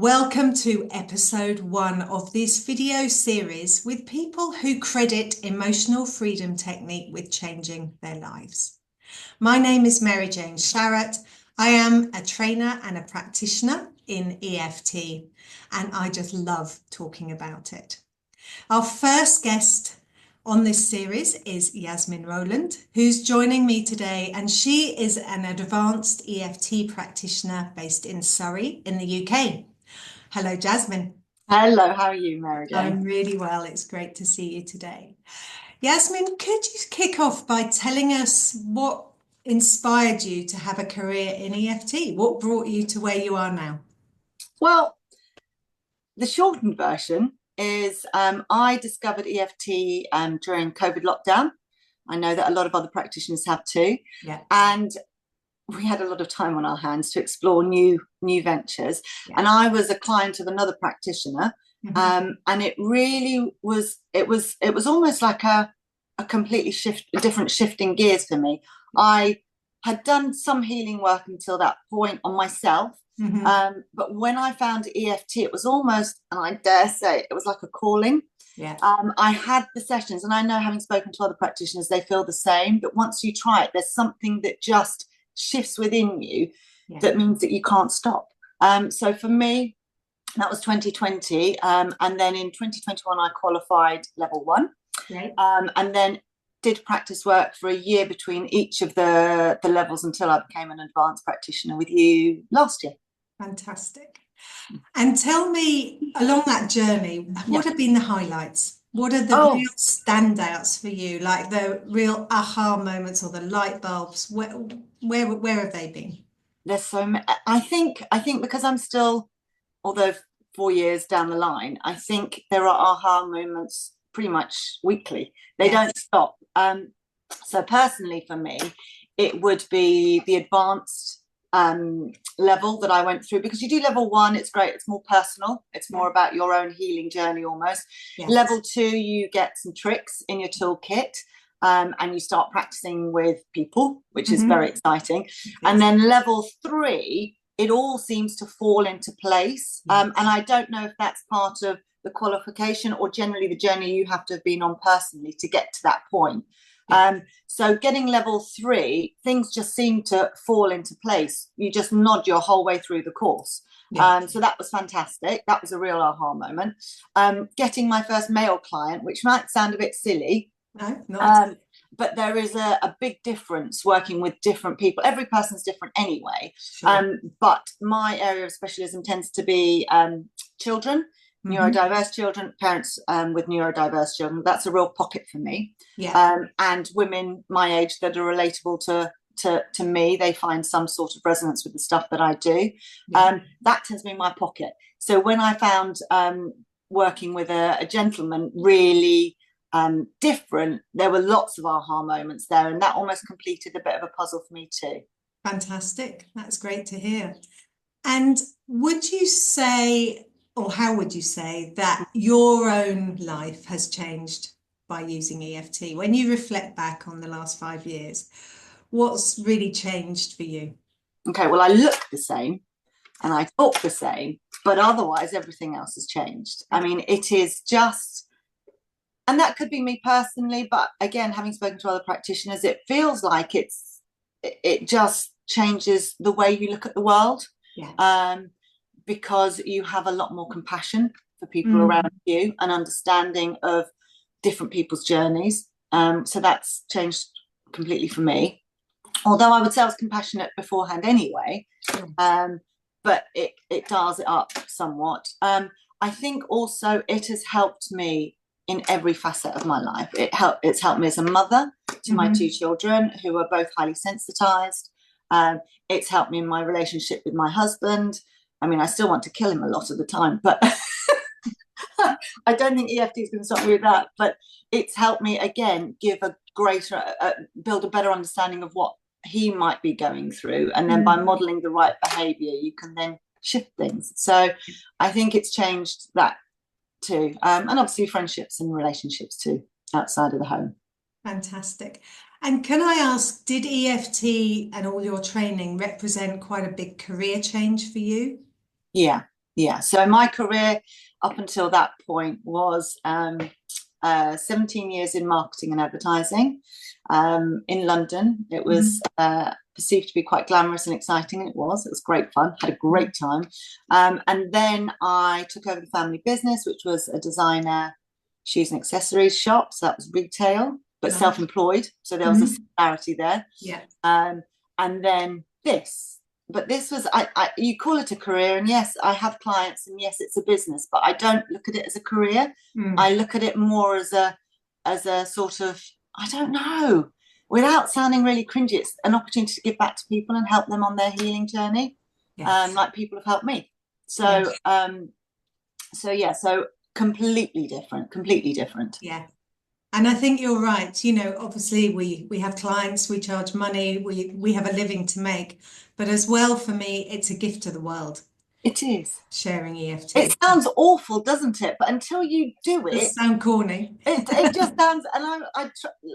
Welcome to episode 1 of this video series with people who credit emotional freedom technique with changing their lives. My name is Mary Jane Sharratt. I am a trainer and a practitioner in EFT, and I just love talking about it. Our first guest on this series is Yasemin Rowland, who's joining me today, and she is an advanced EFT practitioner based in Surrey in the UK. Hello, Yasemin. Hello, how are you, Mary Jane? I'm really well. It's great to see you today. Yasemin, could you kick off by telling us what inspired you to have a career in EFT? What brought you to where you are now? Well, the shortened version is I discovered EFT during COVID lockdown. I know that a lot of other practitioners have too. Yeah. And we had a lot of time on our hands to explore new ventures. Yeah. And I was a client of another practitioner. And it really was, it was almost like a completely different shifting gears for me. I had done some healing work until that point on myself. But when I found EFT, it was almost, and I dare say, it was like a calling. Yeah. I had the sessions, and I know, having spoken to other practitioners, they feel the same. But once you try it, there's something that just shifts within you that means that you can't stop. So for me, that was 2020. And then in 2021, I qualified level 1. Right. And then did practice work for a year between each of the levels until I became an advanced practitioner with you last year. Fantastic. And tell me, along that journey, what have been the highlights? What are the real standouts for you, like the real aha moments or the light bulbs? Where have they been? There's so many. I think because I'm still, although 4 years down the line, I think there are aha moments pretty much weekly. They don't stop. So personally for me, it would be the advanced level that I went through, because you do level 1, it's great, it's more personal, it's more about your own healing journey almost. Level 2, you get some tricks in your toolkit, and you start practicing with people, which is very exciting. And then level 3, it all seems to fall into place. And I don't know if that's part of the qualification or generally the journey you have to have been on personally to get to that point. So getting level 3, things just seem to fall into place. You just nod your whole way through the course. So that was fantastic. That was a real aha moment. Getting my first male client, which might sound a bit silly. No, not. But there is a big difference working with different people. Every person's different anyway. Sure. But my area of specialism tends to be children, neurodiverse children, parents with neurodiverse children. That's a real pocket for me. And women my age that are relatable to me. They find some sort of resonance with the stuff that I do. That tends to be my pocket. So when I found working with a gentleman really different, there were lots of aha moments there, and that almost completed a bit of a puzzle for me too. Fantastic. That's great to hear. And would you say, or how would you say that your own life has changed by using EFT? When you reflect back on the last 5 years, what's really changed for you? Okay, well, I look the same and I talk the same, but otherwise everything else has changed. I mean, it is just, and that could be me personally, but again, having spoken to other practitioners, it feels like it just changes the way you look at the world. Because you have a lot more compassion for people around you and understanding of different people's journeys. So that's changed completely for me. Although I would say I was compassionate beforehand anyway, but it dials it up somewhat. I think also it has helped me in every facet of my life. It's helped me as a mother to my 2 children who are both highly sensitized. It's helped me in my relationship with my husband. I mean, I still want to kill him a lot of the time, but I don't think EFT is going to stop me with that. But it's helped me, again, give a greater, build a better understanding of what he might be going through. And then by modeling the right behavior, you can then shift things. So I think it's changed that too. And obviously friendships and relationships too, outside of the home. Fantastic. And can I ask, did EFT and all your training represent quite a big career change for you? Yeah, Yeah. So my career up until that point was 17 years in marketing and advertising in London. It was perceived to be quite glamorous and exciting, and it was. It was great fun. Had a great time. And then I took over the family business, which was a designer shoes and accessories shop. So that was retail, but self-employed. So there was a similarity there. Yeah. And then this. But this was, you call it a career, and yes, I have clients, and yes, it's a business, but I don't look at it as a career. I look at it more as a sort of, I don't know, without sounding really cringy, it's an opportunity to give back to people and help them on their healing journey, like people have helped me. So, so completely different. Yeah. And I think you're right. You know, obviously we have clients, we charge money, we have a living to make. But as well, for me, it's a gift to the world. It is. Sharing EFT. It sounds awful, doesn't it? But until you do it, it sounds corny. It just sounds, and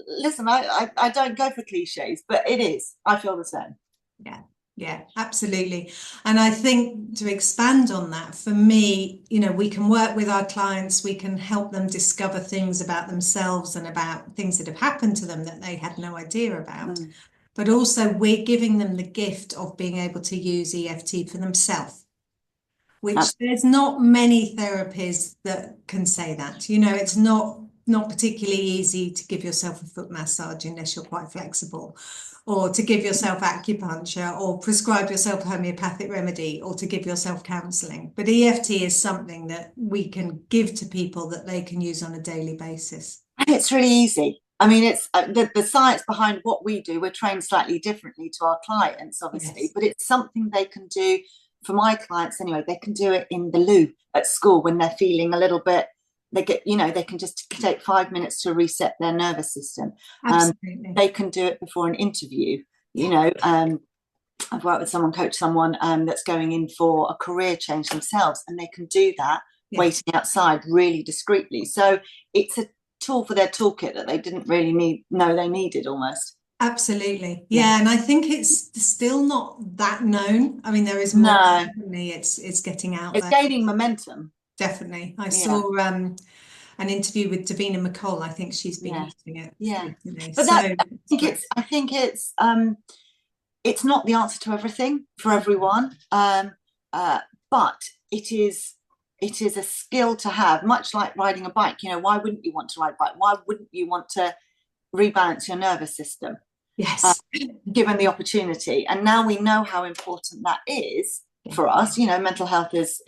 listen, I don't go for cliches, but it is. I feel the same. Yeah, absolutely. And I think to expand on that, for me, you know, we can work with our clients, we can help them discover things about themselves and about things that have happened to them that they had no idea about. But also we're giving them the gift of being able to use EFT for themselves, which there's not many therapies that can say that. You know, it's not particularly easy to give yourself a foot massage unless you're quite flexible, or to give yourself acupuncture, or prescribe yourself a homeopathic remedy, or to give yourself counselling. But EFT is something that we can give to people that they can use on a daily basis. And it's really easy. I mean, it's the science behind what we do. We're trained slightly differently to our clients, obviously, but it's something they can do. For my clients anyway, they can do it in the loo at school when they're feeling a little bit, they can just take 5 minutes to reset their nervous system. They can do it before an interview. I've worked with someone, coached someone that's going in for a career change themselves, and they can do that waiting outside really discreetly. So it's a tool for their toolkit that they didn't really know they needed almost. Absolutely. Yeah. And I think it's still not that known. I mean, there is more. Definitely, it's getting out there. It's gaining momentum. Definitely. I saw an interview with Davina McCall. I think she's been using it. But I think it's not the answer to everything for everyone. But it is a skill to have, much like riding a bike. You know, why wouldn't you want to ride a bike? Why wouldn't you want to rebalance your nervous system? Yes. Given the opportunity. And now we know how important that is for us. You know, mental health is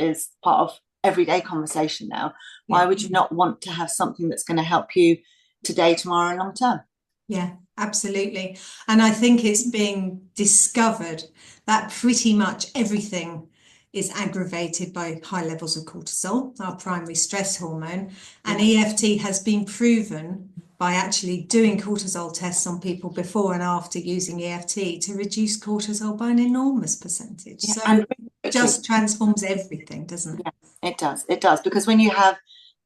part of everyday conversation now. Why would you not want to have something that's going to help you today, tomorrow, and long term? Yeah, absolutely. And I think it's being discovered that pretty much everything is aggravated by high levels of cortisol, our primary stress hormone. And EFT has been proven by actually doing cortisol tests on people before and after using EFT to reduce cortisol by an enormous percentage. So it just transforms everything, doesn't it? Yeah, it does. Because when you have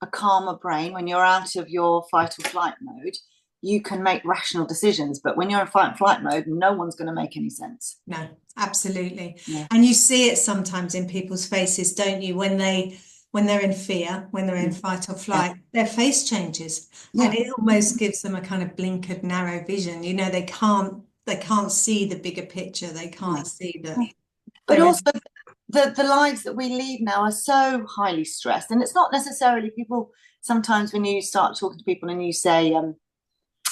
a calmer brain, when you're out of your fight or flight mode, you can make rational decisions. But when you're in fight and flight mode, no one's going to make any sense. No, absolutely. Yeah. And you see it sometimes in people's faces, don't you? When they're in fear, when they're in fight or flight, their face changes, and it almost gives them a kind of blinkered, narrow vision. You know, they can't see the bigger picture. They can't see the. But also, the lives that we lead now are so highly stressed, and it's not necessarily people. Sometimes when you start talking to people and you say,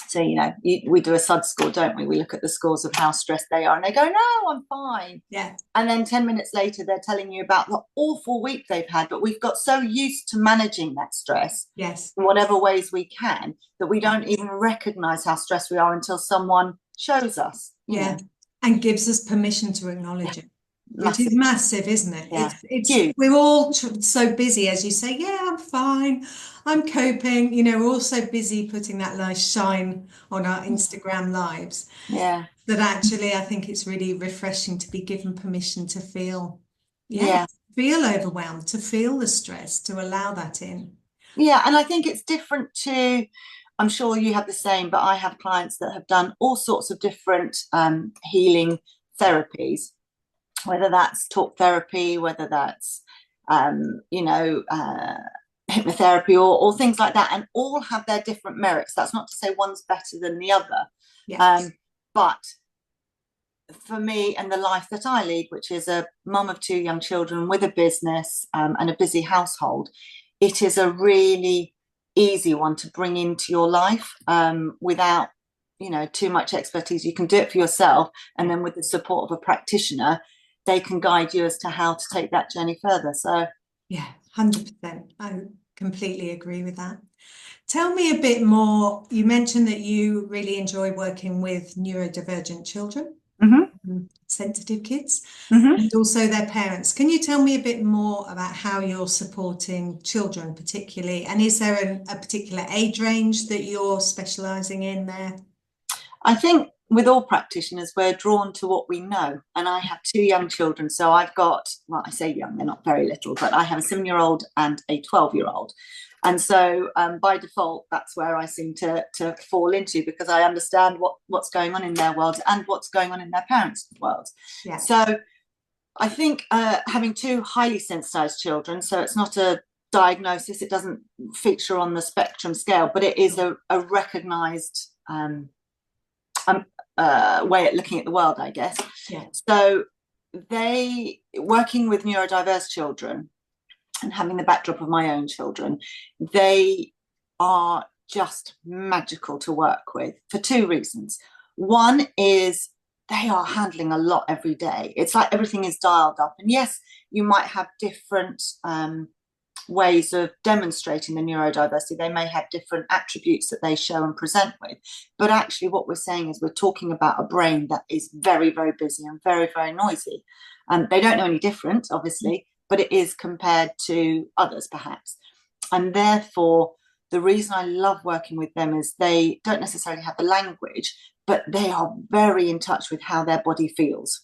so, you know, we do a SUD score, don't we? We look at the scores of how stressed they are, and they go, no, I'm fine. Yeah. And then 10 minutes later, they're telling you about the awful week they've had. But we've got so used to managing that stress in whatever ways we can that we don't even recognize how stressed we are until someone shows us. Yeah. And gives us permission to acknowledge it. Which is massive, isn't it? Yeah. It's we're all so busy, as you say, I'm fine, I'm coping. You know, we're all so busy putting that nice shine on our Instagram lives. Yeah. That actually, I think it's really refreshing to be given permission to feel, feel overwhelmed, to feel the stress, to allow that in. Yeah, and I think it's different to, I'm sure you have the same, but I have clients that have done all sorts of different healing therapies. Whether that's talk therapy, whether that's you know, hypnotherapy or things like that, and all have their different merits. That's not to say one's better than the other. Yes. But for me and the life that I lead, which is a mum of 2 young children with a business and a busy household, it is a really easy one to bring into your life without, you know, too much expertise. You can do it for yourself, and then with the support of a practitioner, they can guide you as to how to take that journey further. So yeah, 100%. I completely agree with that. Tell me a bit more. You mentioned that you really enjoy working with neurodivergent children, sensitive kids, and also their parents. Can you tell me a bit more about how you're supporting children particularly? And is there a particular age range that you're specialising in there? I think with all practitioners, we're drawn to what we know. And I have 2 young children. So I've got, well, I say young, they're not very little, but I have a 7-year-old and a 12-year-old. And so by default, that's where I seem to fall into, because I understand what's going on in their world and what's going on in their parents' world. Yeah. So I think having 2 highly sensitized children, so it's not a diagnosis, it doesn't feature on the spectrum scale, but it is a recognized way at looking at the world, I guess. Yeah. So they, working with neurodiverse children and having the backdrop of my own children, they are just magical to work with for 2 reasons. One is they are handling a lot every day. It's like everything is dialed up. And yes, you might have different ways of demonstrating the neurodiversity. They may have different attributes that they show and present with, but actually what we're saying is we're talking about a brain that is very, very busy and very, very noisy. And they don't know any different, obviously, but it is compared to others perhaps. And therefore the reason I love working with them is they don't necessarily have the language, but they are very in touch with how their body feels.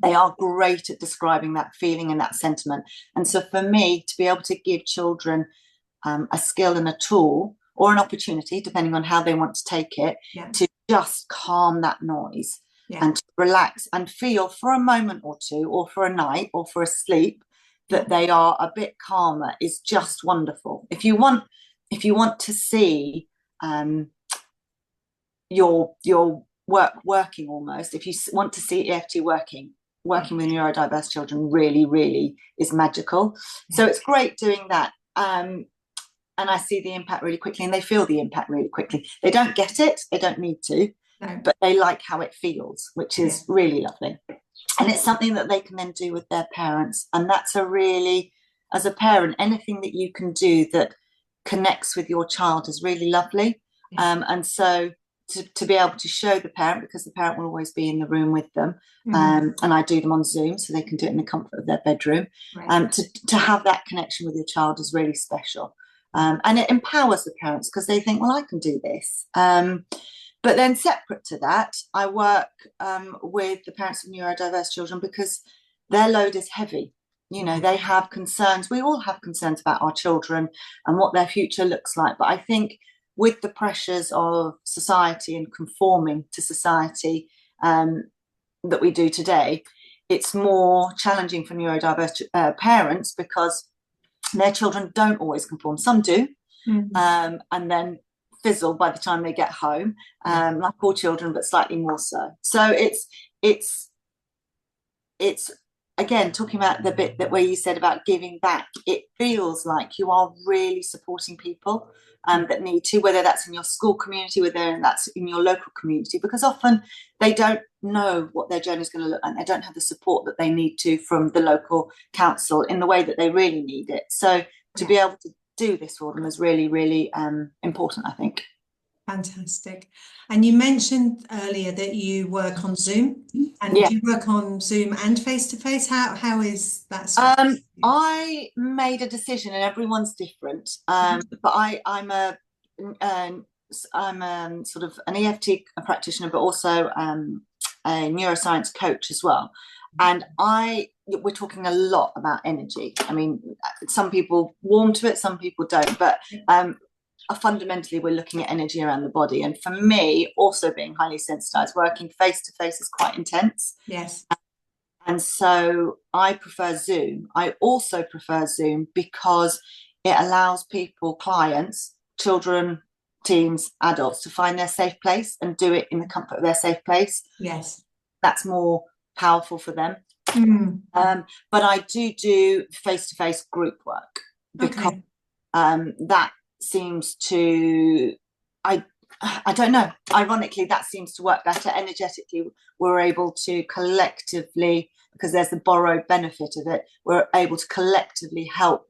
They are great at describing that feeling and that sentiment. And so for me to be able to give children a skill and a tool or an opportunity, depending on how they want to take it, to just calm that noise and to relax and feel for a moment or 2 or for a night or for a sleep that they are a bit calmer is just wonderful. If you want to see your working almost, if you want to see EFT working with neurodiverse children really, really is magical. So it's great doing that. And I see the impact really quickly, and they feel the impact really quickly. They don't get it, they don't need to, but they like how it feels, which is really lovely. And it's something that they can then do with their parents. And that's a really, as a parent, anything that you can do that connects with your child is really lovely. And so to be able to show the parent, because the parent will always be in the room with them, and I do them on Zoom so they can do it in the comfort of their bedroom, to have that connection with your child is really special. And it empowers the parents because they think, well, I can do this. But then separate to that, I work with the parents of neurodiverse children because their load is heavy. You know, they have concerns. We all have concerns about our children and what their future looks like. But I think with the pressures of society and conforming to society that we do today, it's more challenging for neurodiverse parents because their children don't always conform. Some do, and then fizzle by the time they get home, like all children, but slightly more so. So it's again, talking about the bit that where you said about giving back, it feels like you are really supporting people that need to, whether that's in your school community, whether that's in your local community, because often they don't know what their journey is going to look like. They don't have the support that they need to from the local council in the way that they really need it. So to be able to do this for them is really, really important, I think. Fantastic. And you mentioned earlier that you work on Zoom, and do you work on Zoom and face-to-face? How is that? I made a decision, and everyone's different, but I'm sort of an EFT practitioner, but also a neuroscience coach as well. And we're talking a lot about energy. I mean, some people warm to it, some people don't, but fundamentally we're looking at energy around the body. And for me, also being highly sensitized, working face to face is quite intense. Yes. And so I prefer Zoom. I also prefer Zoom because it allows people, clients, children, teens, adults, to find their safe place and do it in the comfort of their safe place. Yes. That's more powerful for them. But I do face-to-face group work because that seems to, I don't know, ironically, that seems to work better. Energetically, we're able to collectively, because there's the borrowed benefit of it, we're able to collectively help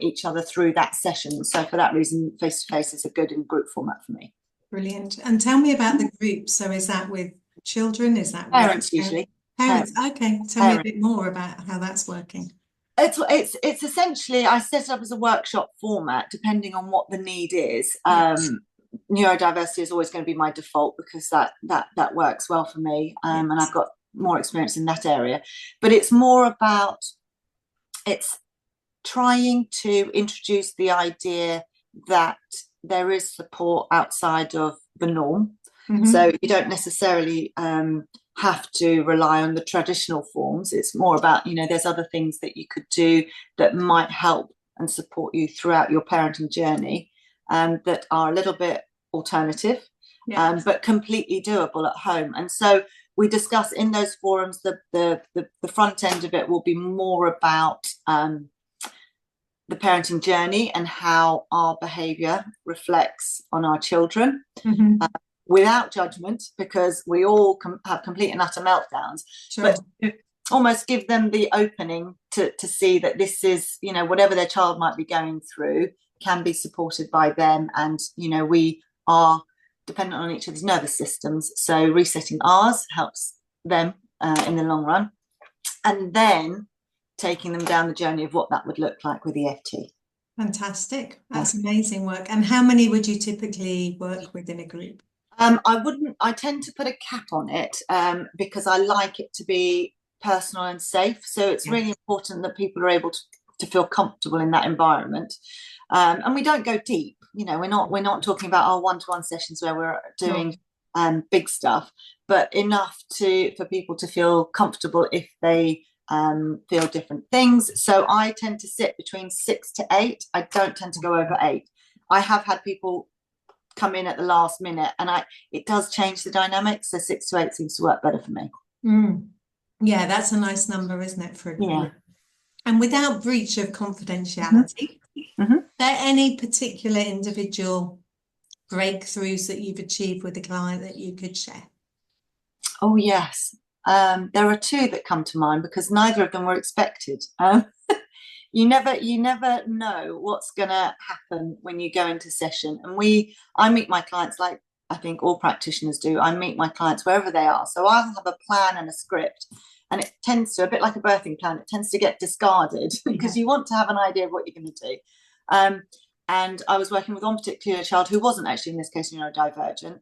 each other through that session. So for that reason, face-to-face is a good in group format for me. Brilliant. And tell me about the group. So is that with children? Is that parents usually? Parents. Okay. Tell me a bit more about how that's working. It's essentially, I set it up as a workshop format, depending on what the need is. Yes. Neurodiversity is always going to be my default because that works well for me, and I've got more experience in that area. But it's more about, it's trying to introduce the idea that there is support outside of the norm. So you don't necessarily have to rely on the traditional forms. It's more about, there's other things that you could do that might help and support you throughout your parenting journey, that are a little bit alternative, but completely doable at home. And so we discuss in those forums, the front end of it will be more about the parenting journey and how our behaviour reflects on our children, without judgment, because we all have complete and utter meltdowns. Sure. But almost give them the opening to see that this is, whatever their child might be going through can be supported by them. And, we are dependent on each other's nervous systems. So resetting ours helps them in the long run. And then taking them down the journey of what that would look like with EFT. Fantastic. That's amazing work. And how many would you typically work with in a group? I tend to put a cap on it because I like it to be personal and safe. So it's really important that people are able to feel comfortable in that environment. And we don't go deep. We're not talking about our one-to-one sessions where we're doing big stuff, but enough for people to feel comfortable if they feel different things. So I tend to sit between 6 to 8. I don't tend to go over 8. I have had people come in at the last minute, and it does change the dynamics. So 6 to 8 seems to work better for me. Yeah, that's a nice number, isn't it, for a group? And without breach of confidentiality, are there any particular individual breakthroughs that you've achieved with a client that you could share? Oh yes, there are 2 that come to mind because neither of them were expected. You never know what's going to happen when you go into session. And I meet my clients like I think all practitioners do. I meet my clients wherever they are. So I'll have a plan and a script, and it tends to, a bit like a birthing plan, it tends to get discarded because you want to have an idea of what you're going to do. And I was working with one particular child who wasn't actually in this case neurodivergent,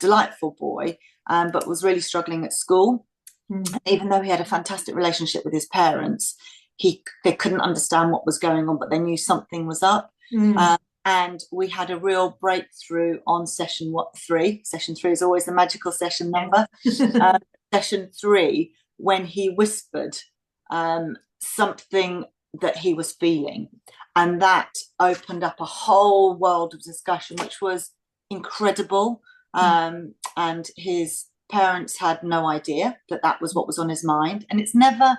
delightful boy, but was really struggling at school. Even though he had a fantastic relationship with his parents, they couldn't understand what was going on, but they knew something was up. And we had a real breakthrough on session 3. Session 3 is always the magical session number. Session 3, when he whispered something that he was feeling. And that opened up a whole world of discussion, which was incredible. And his parents had no idea that was what was on his mind. And it's never,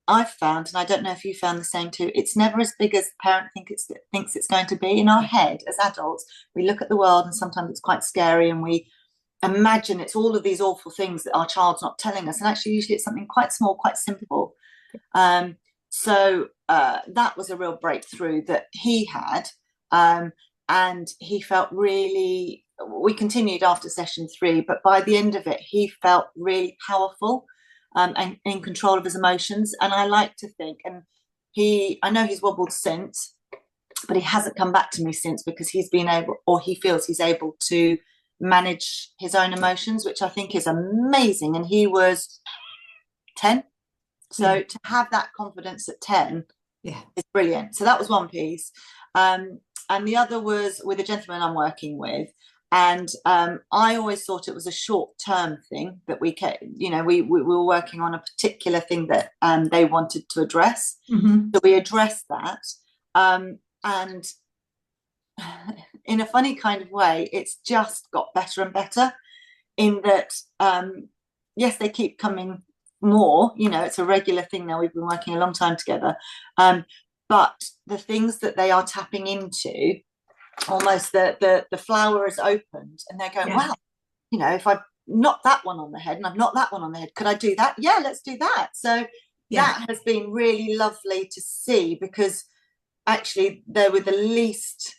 I've found, and I don't know if you found the same too, it's never as big as the parent thinks it's going to be. In our head as adults, we look at the world and sometimes it's quite scary and we imagine it's all of these awful things that our child's not telling us, and actually usually it's something quite small, quite simple. So that was a real breakthrough that he had, and he felt really, we continued after session 3, but by the end of it he felt really powerful and in control of his emotions. And I like to think, and I know he's wobbled since, but he hasn't come back to me since because he's been able, or he feels he's able to manage his own emotions, which I think is amazing. And he was 10. So to have that confidence at 10 is brilliant. So that was one piece. And the other was with a gentleman I'm working with. And I always thought it was a short-term thing that we were working on a particular thing that they wanted to address. So we addressed that. And in a funny kind of way, it's just got better and better in that, yes, they keep coming more, it's a regular thing now. We've been working a long time together. But the things that they are tapping into, almost the flower is opened and they're going, wow, if I've knocked that one on the head and I've knocked that one on the head, could I do that? Yeah, let's do that. So that has been really lovely to see, because actually they were the least,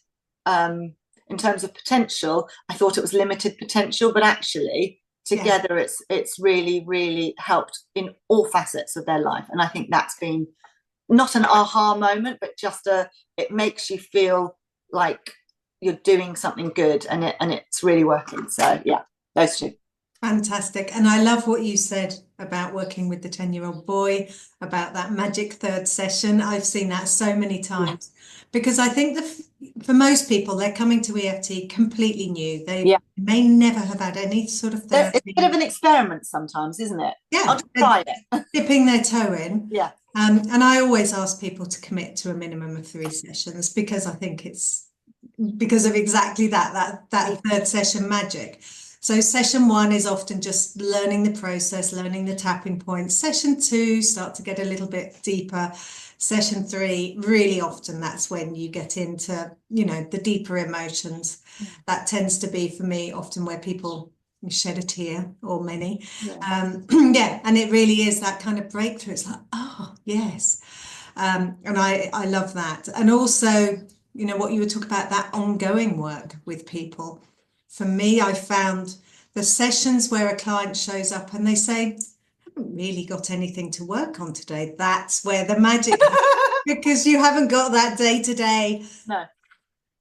in terms of potential, I thought it was limited potential, but actually together it's really, really helped in all facets of their life. And I think that's been not an aha moment, but just it makes you feel like you're doing something good, and it's really working. So yeah, those two. Fantastic. And I love what you said about working with the 10-year-old boy, about that magic third session. I've seen that so many times, because I think for most people, they're coming to EFT completely new. They may never have had any sort of therapy. It's a bit of an experiment sometimes, isn't it? Yeah. I'll try it. Dipping their toe in. Yeah. And I always ask people to commit to a minimum of 3 sessions, because I think it's because of exactly that third session magic. So session 1 is often just learning the process, learning the tapping points. Session 2, start to get a little bit deeper. Session 3, really often that's when you get into, the deeper emotions. That tends to be, for me, often where people shed a tear, or many. And it really is that kind of breakthrough. It's like, oh, yes. And I love that. And also, what you were talking about, that ongoing work with people. For me, I found the sessions where a client shows up and they say, I haven't really got anything to work on today. That's where the magic because you haven't got that day-to-day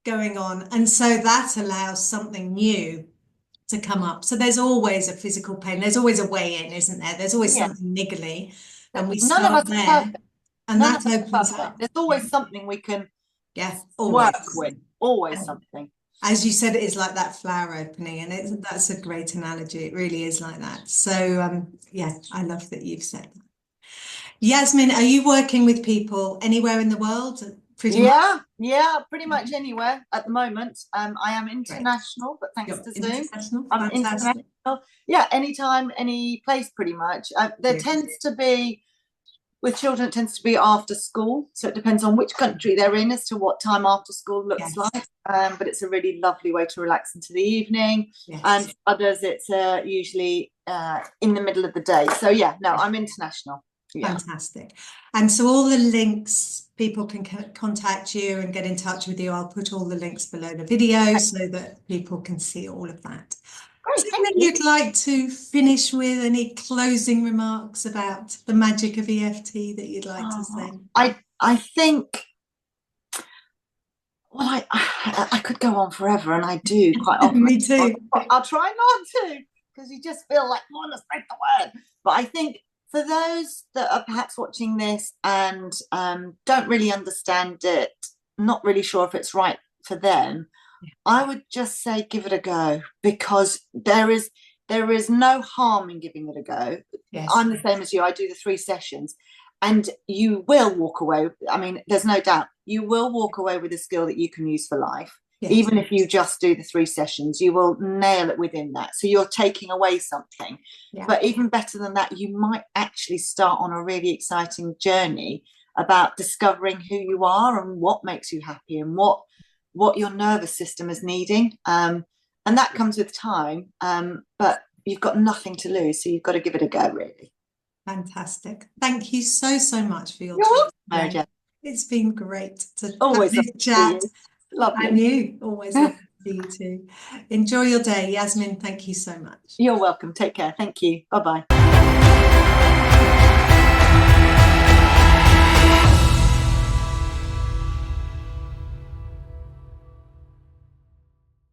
going on. And so that allows something new to come up. So there's always a physical pain. There's always a way in, isn't there? There's always something niggly. And we None of us there. are perfect. And that opens up. There's always something we can always work with. Always something. As you said, it is like that flower opening, and that's a great analogy. It really is like that. So I love that you've said that. Yasemin, are you working with people anywhere in the world? Pretty much? Pretty much anywhere at the moment. I am international, but thanks to Zoom, I'm international. Yeah, anytime, any place, pretty much. There tends to be, with children, it tends to be after school, so it depends on which country they're in as to what time after school looks like. But it's a really lovely way to relax into the evening. And others, it's usually in the middle of the day. So I'm international. Fantastic. And so all the links, people can contact you and get in touch with you. I'll put all the links below the video so that people can see all of that. Something you'd like to finish with? Any closing remarks about the magic of EFT that you'd like to say? I think, well, I could go on forever, and I do quite often. Me too. I'll try not to, because you just feel like you want to spread the word. But I think for those that are perhaps watching this and don't really understand it, not really sure if it's right for them, I would just say give it a go, because there is no harm in giving it a go. I'm the same as you. I do the 3 sessions, and you will walk away. I mean, there's no doubt you will walk away with a skill that you can use for life. Even if you just do the 3 sessions, you will nail it within that. So you're taking away something. But even better than that, you might actually start on a really exciting journey about discovering who you are and what makes you happy and what your nervous system is needing. And that comes with time. But you've got nothing to lose. So you've got to give it a go, really. Fantastic. Thank you so much for your time. You're welcome. It's been great to always have this chat. Lovely. And you, always love to see you too. Enjoy your day, Yasemin. Thank you so much. You're welcome. Take care. Thank you. Bye-bye.